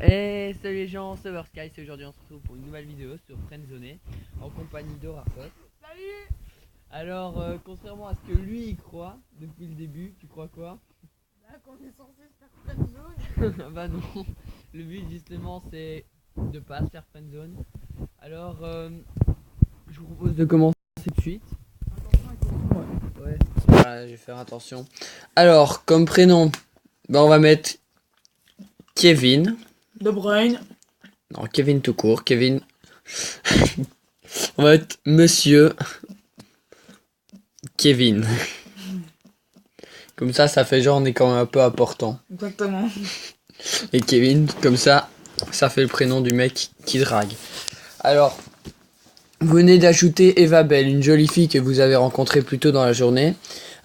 Hey, salut les gens, c'est Oversky, c'est aujourd'hui on se retrouve pour une nouvelle vidéo sur Friendzone en compagnie d'Orafos. Salut. Alors, contrairement à ce que lui il croit depuis le début, tu crois quoi? Là qu'on est censé se faire friendzone. Bah non, le but justement c'est de pas se faire Friendzone. Alors, je vous propose de commencer tout de suite. Ouais, voilà, je vais faire attention. Alors, comme prénom, bah on va mettre Kevin. De Bruyne. Non, Kevin tout court, Kevin. On va mettre Monsieur Kevin. Comme ça fait genre on est quand même un peu important. Exactement. Et Kevin, comme ça fait le prénom du mec qui drague. Alors, vous venez d'ajouter Eva Belle, une jolie fille que vous avez rencontrée plus tôt dans la journée.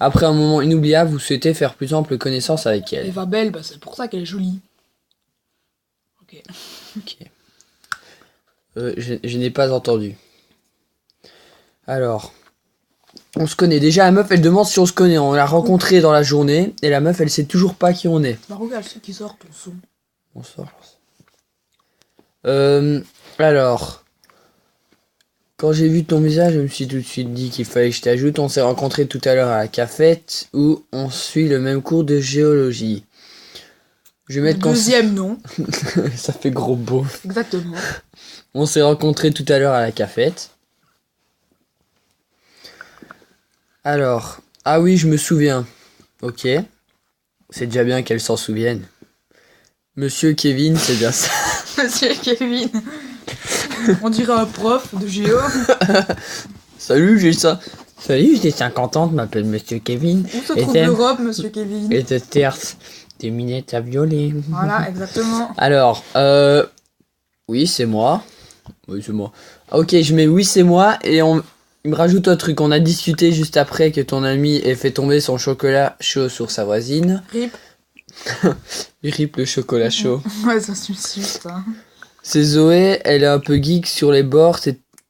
Après un moment inoubliable, vous souhaitez faire plus ample connaissance avec elle. Eva Belle, bah c'est pour ça qu'elle est jolie. Ok. Ok. Je n'ai pas entendu. Alors, on se connaît. Déjà, la meuf, elle demande si on se connaît. On l'a rencontrée dans la journée. Et la meuf, elle sait toujours pas qui on est. Bah regarde ce qui sort ton son. Bonsoir. Alors, quand j'ai vu ton visage, je me suis tout de suite dit qu'il fallait que je t'ajoute. On s'est rencontrés tout à l'heure à la cafette où on suit le même cours de géologie. Je vais mettre Deuxième nom. Ça fait gros beau. Exactement. On s'est rencontrés tout à l'heure à la cafette. Alors, ah oui, je me souviens. Ok. C'est déjà bien qu'elle s'en souvienne. Monsieur Kevin, c'est bien ça. Monsieur Kevin. On dirait un prof de géo. Salut, j'ai ça. Salut, j'ai 50 ans, je m'appelle Monsieur Kevin. Où se trouve l'Europe, monsieur Kevin? Et de terce, des minettes à violet. Voilà, exactement. Alors, oui, c'est moi. Oui, c'est moi. Ok, je mets oui, c'est moi. Et il me rajoute un truc. On a discuté juste après que ton ami ait fait tomber son chocolat chaud sur sa voisine. Rip. Il rip le chocolat chaud. Ouais, ça suicide, ça. C'est Zoé, elle est un peu geek sur les bords.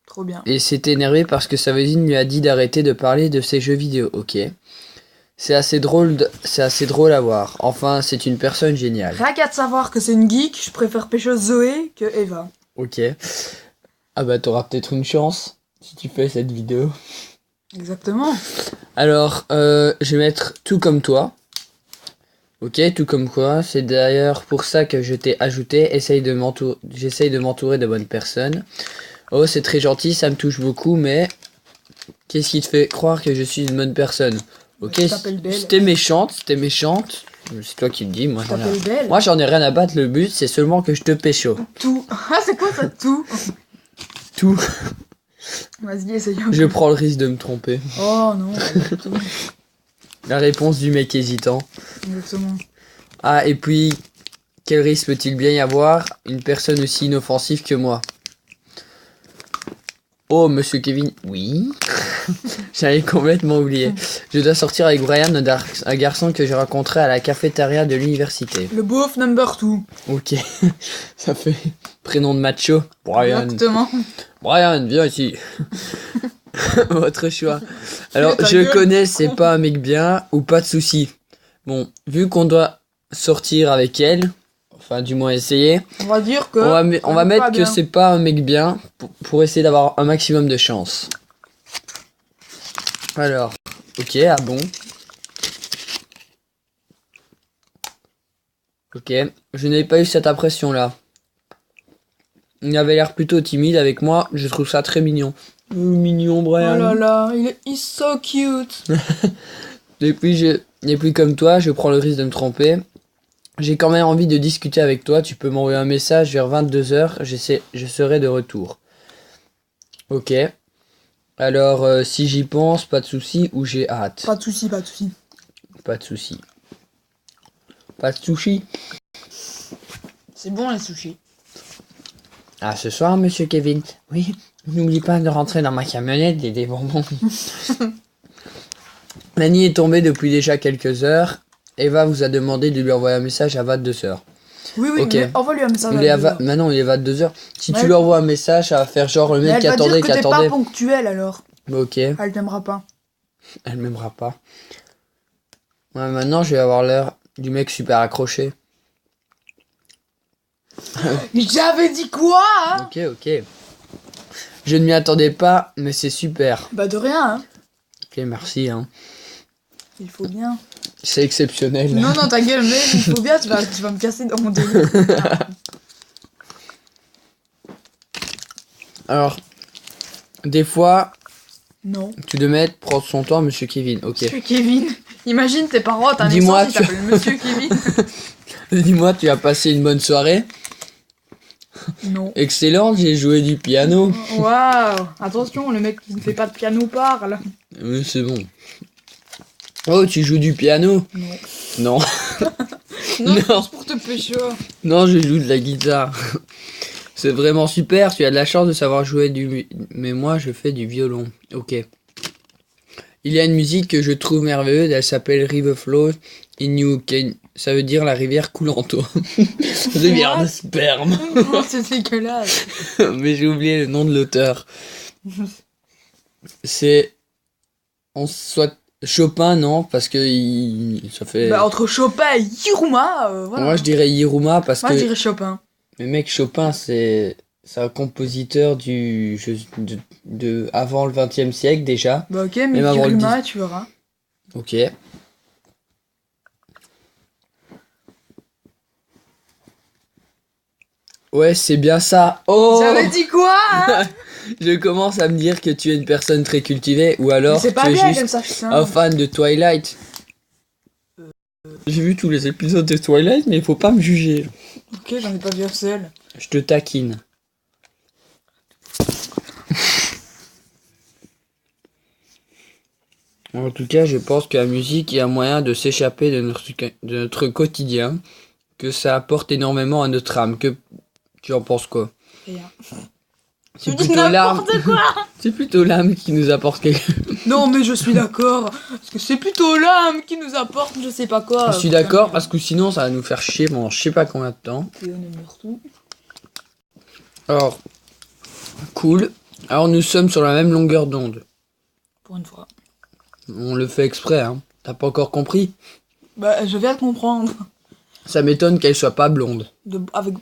Trop bien. Et s'est énervée parce que sa voisine lui a dit d'arrêter de parler de ses jeux vidéo. Ok. C'est assez drôle à voir. Enfin, c'est une personne géniale. Rien qu'à de savoir que c'est une geek, je préfère pécho Zoé que Eva. Ok. Ah bah t'auras peut-être une chance si tu fais cette vidéo. Exactement. Alors, je vais mettre tout comme toi. Ok, tout comme quoi. C'est d'ailleurs pour ça que je t'ai ajouté. J'essaye de m'entourer de bonnes personnes. Oh, c'est très gentil, ça me touche beaucoup, mais qu'est-ce qui te fait croire que je suis une bonne personne? Ok, c'était méchante. C'est toi qui le dis, moi j'en ai rien à battre, le but c'est seulement que je te pécho. Tout. Ah, c'est quoi ça, tout? Tout. Vas-y, essaye. Je prends le risque de me tromper. Oh non. La réponse du mec hésitant. Exactement. Ah, et puis, quel risque peut-il bien y avoir une personne aussi inoffensive que moi? Oh, monsieur Kevin, oui. J'avais complètement oublié. Je dois sortir avec Brian, un garçon que j'ai rencontré à la cafétéria de l'université. Le beauf number 2. Ok, ça fait prénom de macho. Brian. Exactement. Brian, viens ici. Votre choix. Alors, je connais, c'est pas un mec bien ou pas de souci. Bon, vu qu'on doit sortir avec elle, enfin du moins essayer, on va dire que on va mettre que c'est pas un mec bien pour essayer d'avoir un maximum de chance. Alors, ok, ah bon. Ok, je n'ai pas eu cette impression là. Il avait l'air plutôt timide avec moi, je trouve ça très mignon. Mignon Brian. Oh là là, il est so cute. Et puis comme toi, je prends le risque de me tromper. J'ai quand même envie de discuter avec toi, tu peux m'envoyer un message vers 22h, je serai de retour. Ok. Alors, si j'y pense, pas de souci ou j'ai hâte. Pas de souci, pas de souci. Pas de souci. Pas de sushi. C'est bon les sushis. Ah, ce soir, monsieur Kevin. Oui, n'oublie pas de rentrer dans ma camionnette et des bonbons. La nuit est tombée depuis déjà quelques heures. Eva vous a demandé de lui envoyer un message à 22h. Oui, okay. Envoie-lui un message Maintenant, il est 22h. Si tu lui envoies un message, ça va faire genre le mec qui attendait. Elle va dire que t'es pas ponctuel alors. Ok. Elle t'aimera pas. Elle m'aimera pas. Ouais, maintenant, je vais avoir l'air du mec super accroché. Mais j'avais dit quoi hein? Ok. Je ne m'y attendais pas, mais c'est super. Bah de rien, hein. Ok, merci. Hein. Il faut bien. C'est exceptionnel. Non, ta gueule, mais il faut bien, tu vas me casser dans mon délire. Alors, des fois, Non. tu devais prendre son temps, monsieur Kevin. Ok. Monsieur Kevin. Imagine tes parents, t'as un Dis-moi, naissance, ils t'appellent Monsieur Kevin. Dis-moi, tu as passé une bonne soirée? Non. Excellente, j'ai joué du piano. Waouh. Attention, le mec qui ne fait pas de piano parle. Oui, c'est bon. Oh, tu joues du piano? Non. Non. Non, Non. c'est pour te pécho. Non, je joue de la guitare. C'est vraiment super, tu as de la chance de savoir jouer Mais moi, je fais du violon. Ok. Il y a une musique que je trouve merveilleuse, elle s'appelle River Flows in New Kenya. Ça veut dire la rivière coule en toi. Rivière de sperme. Non, c'est dégueulasse. Mais j'ai oublié le nom de l'auteur. C'est... On soit... Chopin, non, parce que ça fait... Bah, entre Chopin et Hiruma, voilà. Moi, je dirais Hiruma parce Moi, que... je dirais Chopin. Mais mec, Chopin, c'est un compositeur de avant le 20e siècle déjà. Bah, ok, mais Même avant le Hiruma, tu verras. Ok. Ouais, c'est bien ça. Oh J'avais dit quoi hein? Je commence à me dire que tu es une personne très cultivée ou alors Mais c'est pas tu es bien juste comme ça, putain. un fan de Twilight. J'ai vu tous les épisodes de Twilight, mais il faut pas me juger. Ok, j'en ai pas vu un seul. Je te taquine. En tout cas, je pense que la musique est un moyen de s'échapper de notre quotidien, que ça apporte énormément à notre âme. Que tu en penses quoi? Rien. C'est Tu dis plutôt l'âme. n'importe quoi. C'est plutôt l'âme qui nous apporte quelque chose. Non, mais je suis d'accord. Parce que c'est plutôt l'âme qui nous apporte, je sais pas quoi. Je suis d'accord parce que sinon ça va nous faire chier pendant je sais pas combien de temps. Alors, cool. Alors nous sommes sur la même longueur d'onde. Pour une fois. On le fait exprès, hein. T'as pas encore compris? Bah, je viens de comprendre. Ça m'étonne qu'elle soit pas blonde. Avec...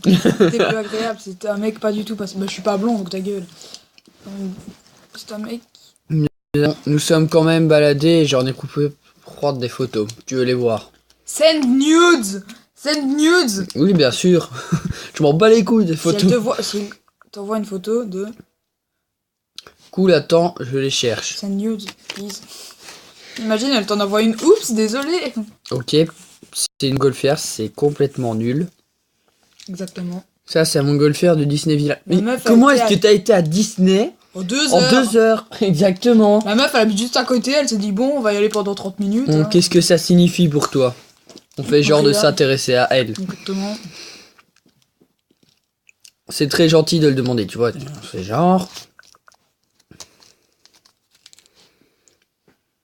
T'es plus agréable, c'est un mec pas du tout. Parce que je suis pas blond, donc ta gueule. C'est un mec. Nous sommes quand même baladés et j'en ai coupé prendre des photos. Tu veux les voir? Send nudes. Send nudes. Oui, bien sûr. Je m'en bats les couilles des Si photos. elle te voit, si t'envoie une photo de Cool, attends, je les cherche. send nudes, please. Imagine, elle t'en envoie une. Oups, désolé. Ok, c'est une montgolfière, c'est complètement nul. Exactement. Ça, c'est un montgolfière de Disney Village. La Mais meuf a comment été est-ce que t'as été à Disney En 2 en heures. 2 heures? Exactement. La meuf, elle habite juste à côté, elle s'est dit bon, on va y aller pendant 30 minutes. Bon, hein. qu'est-ce que ça signifie pour toi? On fait genre de Rien. s'intéresser à elle. Exactement. C'est très gentil de le demander, tu vois. C'est genre...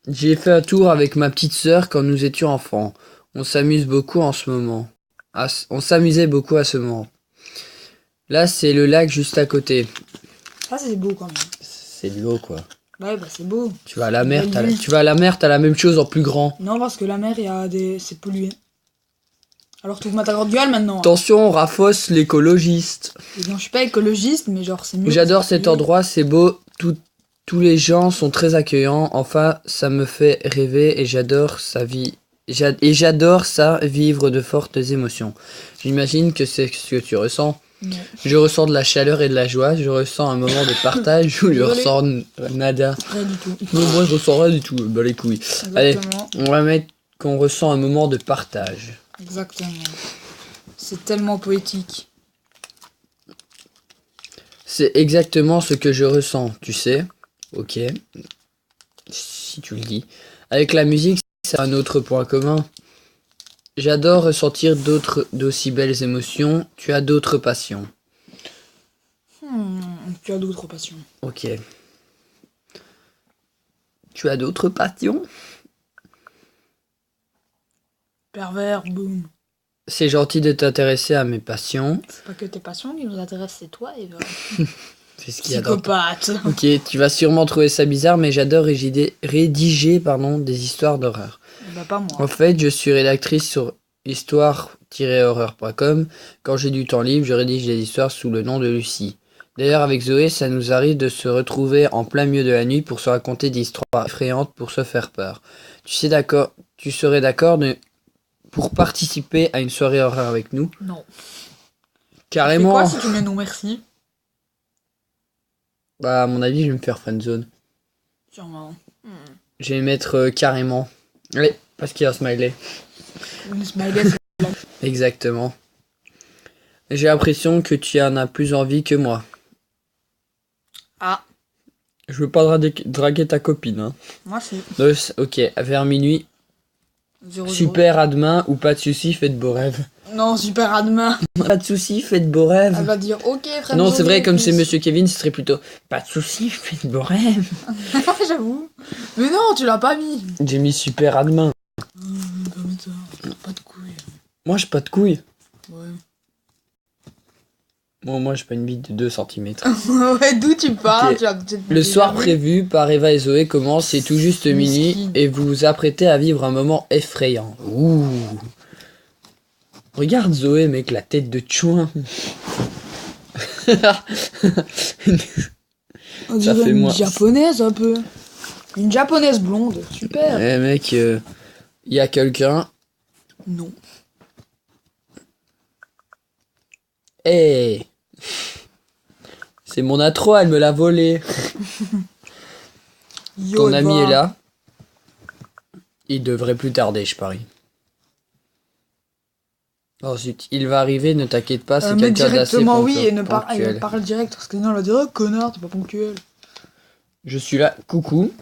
J'ai fait un tour avec ma petite sœur quand nous étions enfants. On s'amuse beaucoup en ce moment. On s'amusait beaucoup à ce moment. Là, c'est le lac juste à côté. Ça, c'est beau quand même. C'est de l'eau, quoi. Ouais, bah c'est beau. Tu vas à la mer, Belle vue. tu vas à la mer, t'as la même chose en plus grand. Non, parce que la mer, il y a des... c'est pollué. Alors trouve-moi ta grande gueule maintenant. Attention, Rafos l'écologiste. Et non, je suis pas écologiste, mais genre c'est mieux. J'adore cet endroit, c'est beau. Tous les gens sont très accueillants. Enfin, ça me fait rêver et j'adore sa vie. Et j'adore ça, vivre de fortes émotions. J'imagine que c'est ce que tu ressens. Non. Je ressens de la chaleur et de la joie. Je ressens un moment de partage où je Désolé. ressens nada. Rien du tout. Non, moi je ressens rien du tout. Bah les couilles. Allez, Exactement. on va mettre qu'on ressent un moment de partage. Exactement. C'est tellement poétique. C'est exactement ce que je ressens, tu sais. Ok. Si tu le dis. Avec la musique, c'est un autre point commun. J'adore ressentir d'aussi belles émotions. Tu as d'autres passions. Tu as d'autres passions. Ok. Tu as d'autres passions? Pervers, boum. C'est gentil de t'intéresser à mes passions. C'est pas que tes passions qui nous intéressent, c'est toi, Eva. C'est ce qu'il y a dans... Psychopathe. Ok, tu vas sûrement trouver ça bizarre, mais j'adore rédiger des histoires d'horreur. Bah pas moi. En fait, je suis rédactrice sur Histoire horreur.com. Quand j'ai du temps libre, je rédige des histoires sous le nom de Lucie. D'ailleurs, avec Zoé, ça nous arrive de se retrouver en plein milieu de la nuit pour se raconter des histoires effrayantes pour se faire peur. Tu serais d'accord pour participer à une soirée horreur avec nous? Non. Carrément. C'est quoi si tu mets non merci? Bah, à mon avis, je vais me faire friendzone. Sûrement. Je vais mettre carrément. Allez, parce qu'il y a un smiley. Le smiley, c'est... Exactement. J'ai l'impression que tu en as plus envie que moi. Ah. Je veux pas draguer ta copine. Hein. Moi, c'est... Ok, vers minuit. 0. Super, à demain, ou pas de soucis, faites beaux rêves. Non, super, à demain. Pas de soucis, faites beaux rêves. Elle va dire, ok, frère. Non, c'est vrai, comme c'est Monsieur Kevin, ce serait plutôt pas de soucis, faites beaux rêves. J'avoue. Mais non, tu l'as pas mis. J'ai mis super à demain. Pas de couilles. Moi, j'ai pas de couilles. Ouais. Bon, moi, j'ai pas une bite de 2 cm. Ouais, d'où tu parles? Ok. Tu as peut-être Le déjà soir vu. prévu par Eva et Zoé commence, c'est tout juste minuit, Mesquine. et vous vous apprêtez à vivre un moment effrayant. Ouh. Regarde Zoé, mec, la tête de chouin. On Ça dirait fait une moi. japonaise un peu. Une japonaise blonde. Super. Eh mec, il y a quelqu'un. Non. Eh. C'est mon intro, elle me l'a volé. Yo, Ton Eva. ami est là. Il devrait plus tarder, je parie. Ensuite, il va arriver, ne t'inquiète pas, c'est Mais quelqu'un d'assez directement oui et ne ponctuel. parle direct parce que sinon elle va dire oh, connard, t'es pas ponctuel. Je suis là, coucou.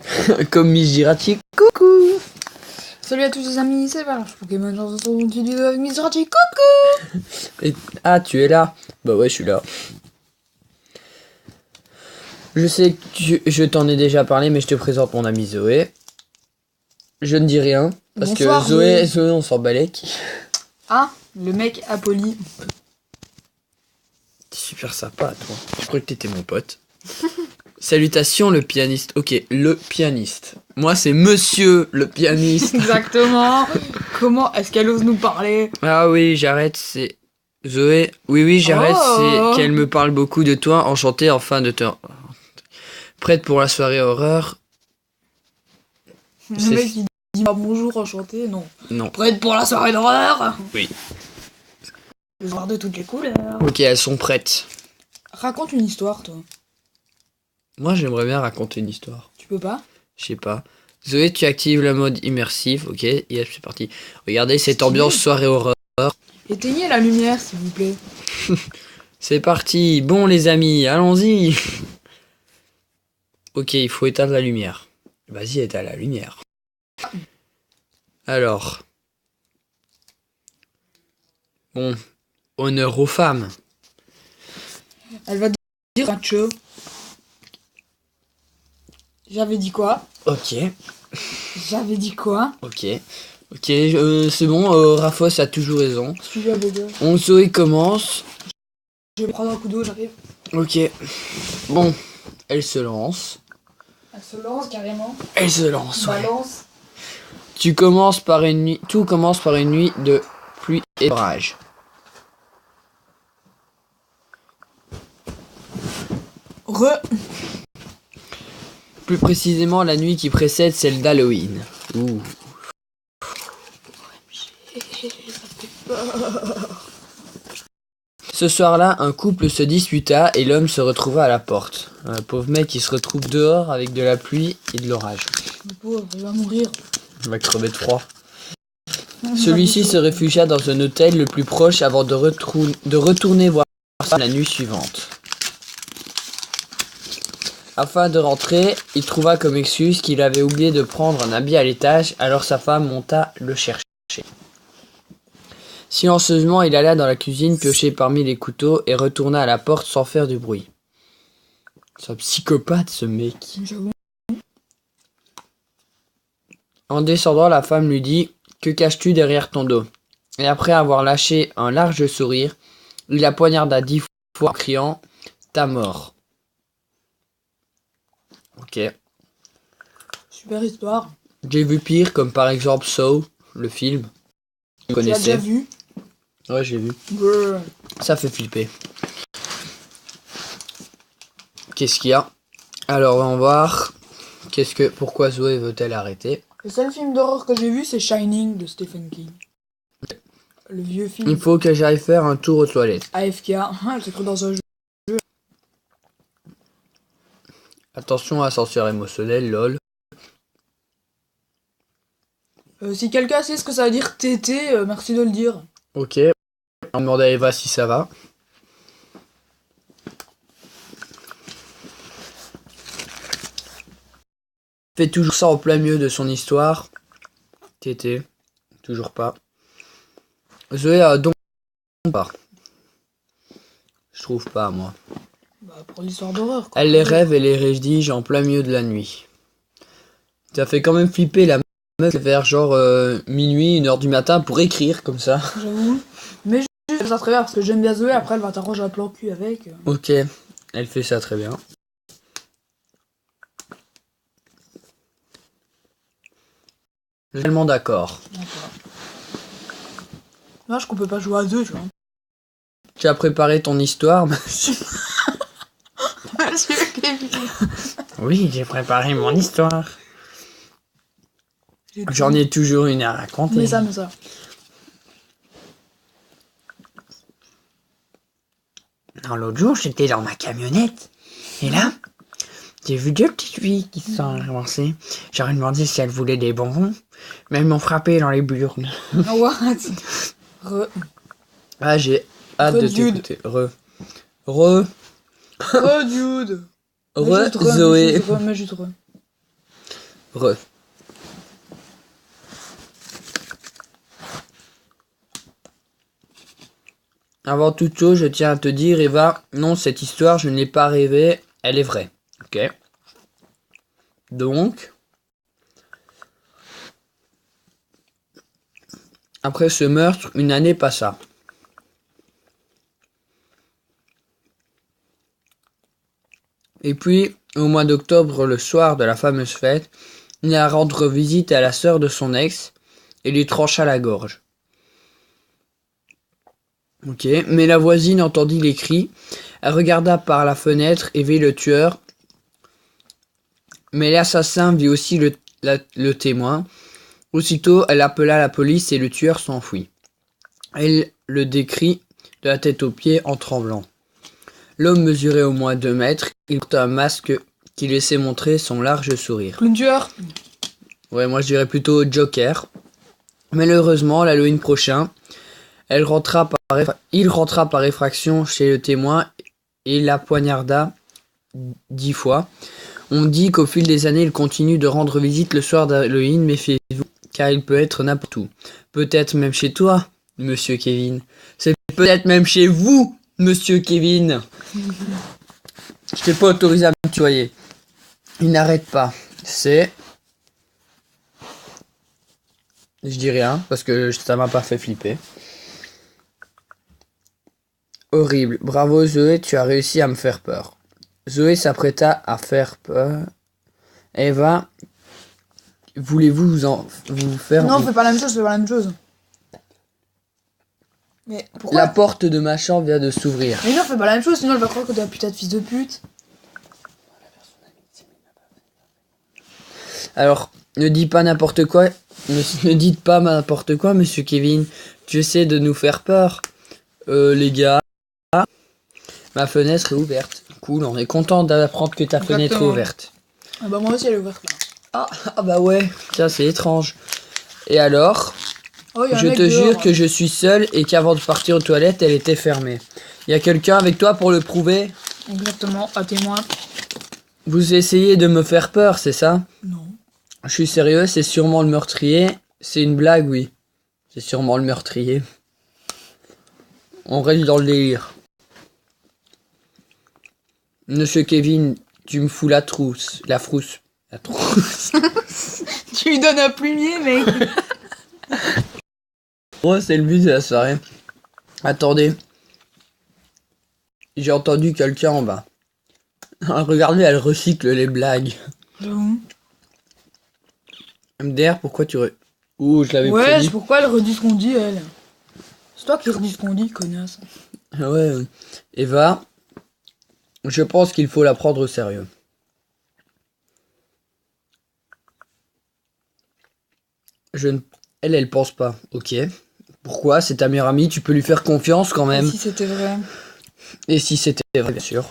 Comme Miss Girati, coucou. Salut à tous les amis, c'est Valence Pokémon dans une petite vidéo avec Miss Rati, coucou. Ah, tu es là? Bah ouais, je suis là. Je sais que je t'en ai déjà parlé, mais je te présente mon ami Zoé. Je ne dis rien, parce Bonsoir, que Zoé, on s'en balèque. Ah, le mec impoli. T'es super sympa, toi. Je croyais que t'étais mon pote. Salutations, le pianiste. Ok, le pianiste. Moi, c'est monsieur le pianiste. Exactement. Comment est-ce qu'elle ose nous parler? Ah oui, j'arrête, c'est... Zoé, oui, j'arrête, Oh. c'est qu'elle me parle beaucoup de toi, enchantée enfin de te... Prête pour la soirée horreur? Le C'est- mec il dit bah, bonjour, enchanté, non. Non. Prête pour la soirée d'horreur? Oui. Le voir de toutes les couleurs. Ok, elles sont prêtes. Raconte une histoire, toi. Moi, j'aimerais bien raconter une histoire. Tu peux pas? Je sais pas. Zoé, tu actives le mode immersif, ok, yes, c'est parti. Regardez cette Stylé. ambiance soirée horreur. Éteignez la lumière, s'il vous plaît. C'est parti, bon les amis, allons-y. Ok, il faut éteindre la lumière. Vas-y, éteins la lumière. Alors. Bon, honneur aux femmes. Elle va dire un tchou. J'avais dit quoi? Ok, J'avais dit quoi? ok. Ok, c'est bon, Rafos a toujours raison. Suivi à Boga. On Zoé commence. Je vais prendre un coup d'eau, j'arrive. Ok. Bon, elle se lance. Elle se lance carrément. Elle se lance, ouais. Balance. Tout commence par une nuit de pluie et d'orage. Plus précisément la nuit qui précède celle d'Halloween. Ouh. Ce soir-là, un couple se disputa et l'homme se retrouva à la porte. Un pauvre mec, il se retrouve dehors avec de la pluie et de l'orage. Le pauvre, il va mourir. Il va crever de froid. Celui-ci se réfugia dans un hôtel le plus proche avant de retourner voir sa femme la nuit suivante. Afin de rentrer, il trouva comme excuse qu'il avait oublié de prendre un habit à l'étage, alors sa femme monta le chercher. Silencieusement, il alla dans la cuisine piocher parmi les couteaux et retourna à la porte sans faire du bruit. C'est un psychopathe, ce mec. J'avoue. En descendant, la femme lui dit « Que caches-tu derrière ton dos ?» Et après avoir lâché un large sourire, il la poignarda 10 fois en criant « Ta mort !» Ok. Super histoire. J'ai vu pire, comme par exemple Saw, le film. Vous Tu l'as déjà connaissez? vu? Ouais, j'ai vu. Ouais. Ça fait flipper. Qu'est-ce qu'il y a? Alors, on va voir. Pourquoi Zoé veut-elle arrêter? Le seul film d'horreur que j'ai vu, c'est Shining de Stephen King. Le vieux film. Il faut que j'aille faire un tour aux toilettes. AFK. Elle s'est cru dans un jeu. Attention, ascenseur émotionnel, lol. Si quelqu'un sait ce que ça veut dire tété, merci de le dire. Ok. On demande à Eva si ça va. Fait toujours ça en plein milieu de son histoire. Tété. Toujours pas. Zoé a donc pas. Je trouve pas, moi. Bah, pour l'histoire d'horreur, quoi. Elle les rêve et les rédige en plein milieu de la nuit. Ça fait quand même flipper la meuf vers genre minuit, 1h du matin pour écrire comme ça. J'avoue. Mais je fais ça très bien parce que j'aime bien Zoé, après elle va t'arranger un plan cul avec. Ok, elle fait ça très bien. Je suis tellement d'accord. D'accord. Dommage qu'on peut pas jouer à deux, tu vois. Tu as préparé ton histoire, monsieur? Monsieur Kevin. Oui, j'ai préparé mon histoire. J'en ai toujours une à raconter. Mais ça. Non, l'autre jour, j'étais dans ma camionnette. Et là, j'ai vu 2 petites filles qui se sont avancées. J'aurais demandé si elles voulaient des bonbons. Mais elles m'ont frappé dans les burnes. What? Ah, j'ai hâte de t'écouter. Re, Dude. Zoé. Mais juste re. Re. Avant toute chose, je tiens à te dire, Eva, non, cette histoire, je ne l'ai pas rêvée, elle est vraie. Ok? Donc, après ce meurtre, une année passa. Et puis, au mois d'octobre, le soir de la fameuse fête, il alla rendre visite à la sœur de son ex et lui trancha la gorge. Ok, mais la voisine entendit les cris, elle regarda par la fenêtre et vit le tueur. Mais l'assassin vit aussi le témoin. Aussitôt, elle appela la police et le tueur s'enfuit. Elle le décrit de la tête aux pieds en tremblant. L'homme mesurait au moins 2 mètres, il portait un masque qui laissait montrer son large sourire. Clown tueur. Ouais, moi je dirais plutôt Joker. Malheureusement, l'Halloween prochain, il rentra par effraction chez le témoin et la poignarda 10 fois. On dit qu'au fil des années, il continue de rendre visite le soir d'Halloween, méfiez-vous, car il peut être n'importe où. Peut-être même chez toi, monsieur Kevin. C'est peut-être même chez vous, monsieur Kevin. Je t'ai pas autorisé à me tutoyer. Il n'arrête pas. C'est... Je dis rien, parce que ça m'a pas fait flipper. Horrible. Bravo Zoé, tu as réussi à me faire peur. Zoé s'apprêta à faire peur. Eva, voulez-vous vous faire... Non, fais pas la même chose, Mais pourquoi? La porte de ma chambre vient de s'ouvrir. Mais non, fais pas la même chose, sinon elle va croire que t'es un putain de fils de pute. Alors, ne dis pas n'importe quoi. Ne dites pas n'importe quoi, monsieur Kevin. Tu essaies de nous faire peur. Les gars. Ma fenêtre est ouverte. Cool, on est content d'apprendre que ta fenêtre est ouverte. Ah bah moi aussi elle est ouverte là. Ah bah ouais, tiens, c'est étrange. Et alors, Oh, y a un je mec te dehors. jure que je suis seul et qu'avant de partir aux toilettes, elle était fermée. Y a quelqu'un avec toi pour le prouver? Exactement, à témoin. Vous essayez de me faire peur, c'est ça? Non. Je suis sérieux, c'est sûrement le meurtrier. C'est une blague, oui. C'est sûrement le meurtrier. On reste dans le délire. Monsieur Kevin, tu me fous la trousse. La frousse. La trousse. Tu lui donnes un plumier, mec. Oh, c'est le but de la soirée. Attendez. J'ai entendu quelqu'un en bas. Regardez, elle recycle les blagues. MDR, pourquoi tu... Ouh, je l'avais Ouais, prédit. c'est pourquoi elle redit ce qu'on dit, elle. C'est toi qui redis ce qu'on dit, connasse. Ouais, Eva, je pense qu'il faut la prendre au sérieux. Je ne... elle pense pas. Ok. Pourquoi? C'est ta meilleure amie, tu peux lui faire confiance quand Et même. si c'était vrai? Et si c'était vrai, bien sûr.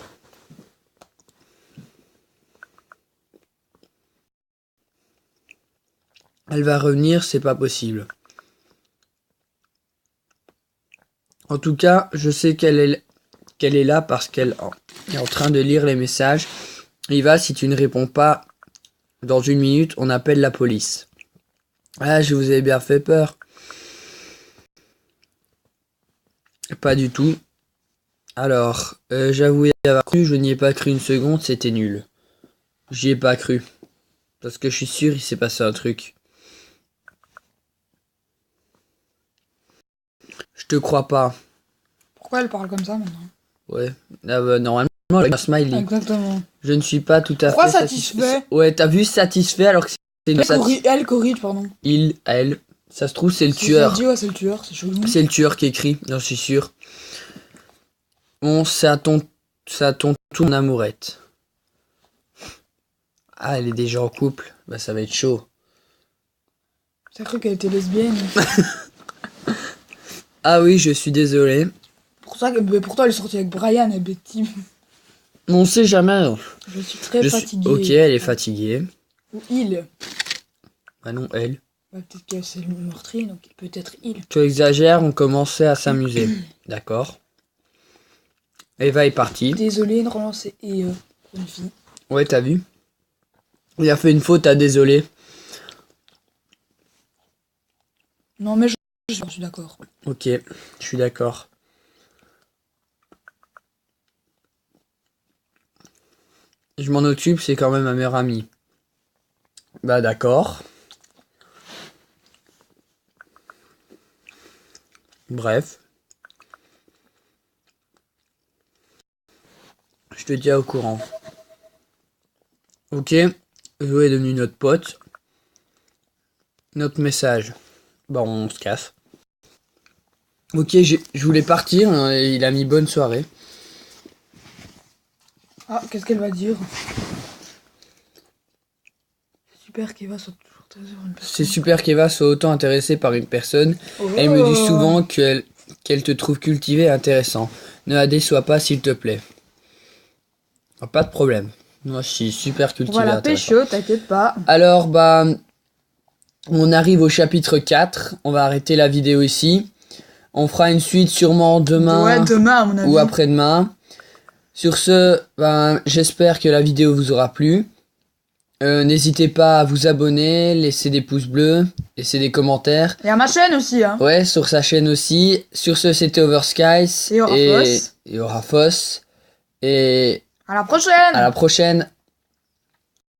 Elle va revenir, c'est pas possible. En tout cas, je sais qu'elle est là parce qu'elle est en train de lire les messages. Eva, si tu ne réponds pas dans 1 minute, on appelle la police. Ah, je vous ai bien fait peur. Pas du tout. Alors, j'avoue y avoir cru, je n'y ai pas cru une seconde, c'était nul. J'y ai pas cru. Parce que je suis sûr, il s'est passé un truc. Je te crois pas. Pourquoi elle parle comme ça maintenant? Ouais. Ah bah, normalement, avec un smiley. Exactement. Je ne suis pas tout à Pourquoi fait satisfait? Ouais, t'as vu satisfait alors que c'est une Elle corrige, pardon. Il, elle. Ça se trouve, c'est le Si tueur. ça dit, ouais, c'est le tueur, c'est chelou. C'est le tueur qui écrit, j'en suis sûr. Bon, c'est à ton tour, mon amourette. Ah, elle est déjà en couple. Bah, ça va être chaud. T'as cru qu'elle était lesbienne? Ah oui, je suis désolé. Pourtant, elle est sortie avec Brian et Betty. On sait jamais. Je suis très fatiguée. Ok, elle est fatiguée. Ou il. Ah non, elle. Bah, peut-être que c'est le meurtrier, donc peut-être il. Tu exagères, on commençait à s'amuser. D'accord. Eva est partie. Désolé de relancer. Et une fille. Ouais, t'as vu? Il a fait une faute à désolé. Non, mais je suis d'accord. Ok, je suis d'accord. Je m'en occupe, c'est quand même ma meilleure amie. Bah d'accord. Bref. Je te tiens au courant. Ok, Zoé est devenue notre pote. Notre message. Bah on se casse. Ok, je voulais partir, hein, et il a mis bonne soirée. Ah, qu'est-ce qu'elle va dire? Super qu'Eva soit toujours très sur une personne. C'est super qu'Eva soit autant intéressée par une personne. Oh. Elle me dit souvent qu'elle te trouve cultivé et intéressant. Ne la déçois pas s'il te plaît. Ah, pas de problème. Moi je suis super cultivé et Voilà, intéressant. pécho, t'inquiète pas. Alors bah on arrive au chapitre 4. On va arrêter la vidéo ici. On fera une suite sûrement demain Ouais, demain, à mon avis. ou après-demain. Sur ce, ben, j'espère que la vidéo vous aura plu. N'hésitez pas à vous abonner, laisser des pouces bleus, laisser des commentaires. Et à ma chaîne aussi, hein. Ouais, sur sa chaîne aussi. Sur ce, c'était Overskies. Et Orafos. Et Orafos. Et À la prochaine. à la prochaine.